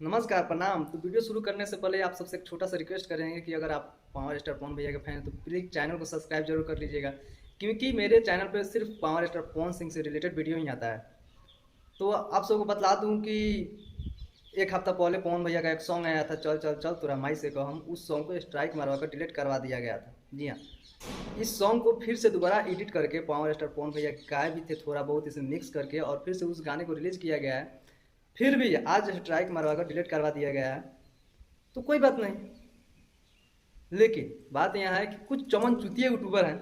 नमस्कार, प्रणाम। तो वीडियो शुरू करने से पहले आप सबसे एक छोटा सा रिक्वेस्ट करेंगे कि अगर आप पावर स्टार पवन भैया के फैन हैं तो प्लीज़ चैनल को सब्सक्राइब जरूर कर लीजिएगा, क्योंकि मेरे चैनल पे सिर्फ पावर स्टार पवन सिंह से रिलेटेड वीडियो ही आता है। तो आप सबको बतला दूं कि एक हफ्ता पहले पवन भैया का एक सॉन्ग आया था, चल चल चल तोरा माई से कहम। उस सॉन्ग को स्ट्राइक मारवा कर डिलीट करवा दिया गया था। जी हाँ, इस सॉन्ग को फिर से दोबारा एडिट करके पावर स्टार पवन भैया गाए भी थे, थोड़ा बहुत इसे मिक्स करके, और फिर से उस गाने को रिलीज किया गया है। फिर भी आज स्ट्राइक मरवा कर डिलीट करवा दिया गया है, तो कोई बात नहीं। लेकिन बात यहाँ है कि कुछ चमन चुतिए यूट्यूबर हैं,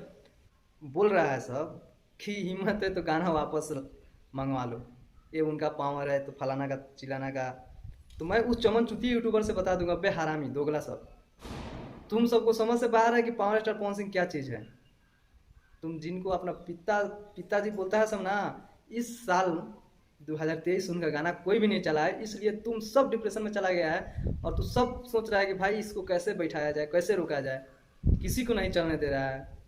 बोल रहा है सब कि हिम्मत है तो गाना वापस मंगवा लो, ये उनका पावर है तो फलाना का चिलाना का। तो मैं उस चमन चुतिए यूट्यूबर से बता दूंगा, बे हरामी दोगला सब, तुम सबको समझ से बाहर है कि पावर स्टार पवन सिंह क्या चीज़ है। तुम जिनको अपना पिताजी बोलता है सब ना, इस साल 2023 उनका गाना कोई भी नहीं चला है, इसलिए तुम सब डिप्रेशन में चला गया है और तू सब सोच रहा है कि भाई इसको कैसे बैठाया जाए, कैसे रोका जाए, किसी को नहीं चलने दे रहा है।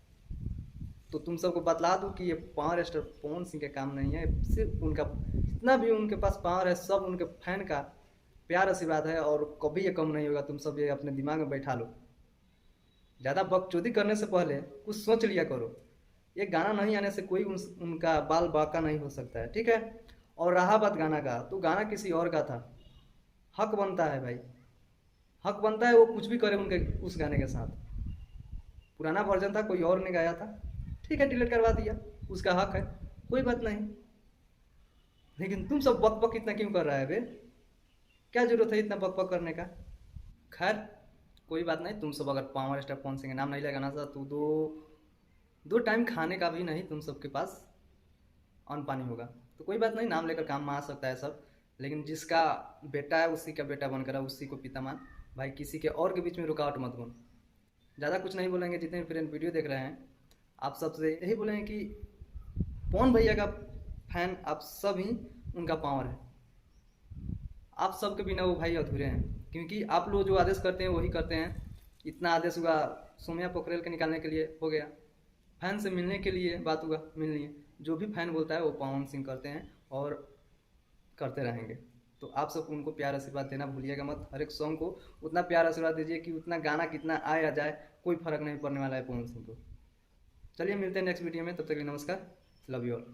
तो तुम सबको बतला दूं कि ये पावर स्टार पवन सिंह के काम नहीं है, सिर्फ उनका जितना भी उनके पास पावर है सब उनके फैन का प्यार आशीर्वाद है, और कभी ये कम नहीं होगा। तुम सब ये अपने दिमाग में बैठा लो। ज़्यादा बकचोदी करने से पहले कुछ सोच लिया करो। ये गाना नहीं आने से कोई उनका बाल बाका नहीं हो सकता है, ठीक है। और रहा बात गाना का, तो गाना किसी और का था। हक बनता है भाई, हक बनता है वो कुछ भी करे उनके उस गाने के साथ। पुराना वर्जन था, कोई और ने गाया था, ठीक है, डिलीट करवा दिया, उसका हक है, कोई बात नहीं। लेकिन तुम सब बक बक इतना क्यों कर रहा है बे? क्या जरूरत है इतना बक बक करने का? खैर कोई बात नहीं। तुम सब अगर पावर स्टार पवन सिंह के नाम नहीं लगाना था तो दो टाइम खाने का भी नहीं तुम सबके पास अन्न पानी होगा, तो कोई बात नहीं, नाम लेकर काम में आ सकता है सब। लेकिन जिसका बेटा है उसी का बेटा बनकर उसी को पिता मान। भाई किसी के और के बीच में रुकावट मत बन। ज़्यादा कुछ नहीं बोलेंगे, जितने फ्रेंड वीडियो देख रहे हैं आप सबसे यही बोलेंगे कि पवन भैया का फैन आप सब ही उनका पावर है। आप सबके बिना वो भाई अधूरे हैं, क्योंकि आप लोग जो आदेश करते हैं वही करते हैं। इतना आदेश हुआ सोम्या पोखरेल के निकालने के लिए, हो गया। फैन से मिलने के लिए बात हुआ, मिलनी है। जो भी फैन बोलता है वो पवन सिंह करते हैं और करते रहेंगे। तो आप सब उनको प्यार आशीर्वाद देना भूलिएगा मत। हर एक सॉन्ग को उतना प्यार आशीर्वाद दीजिए कि उतना गाना कितना आए या जाए कोई फर्क नहीं पड़ने वाला है पवन सिंह को। चलिए मिलते हैं नेक्स्ट वीडियो में, तब तक के लिए नमस्कार, लव यू ऑल।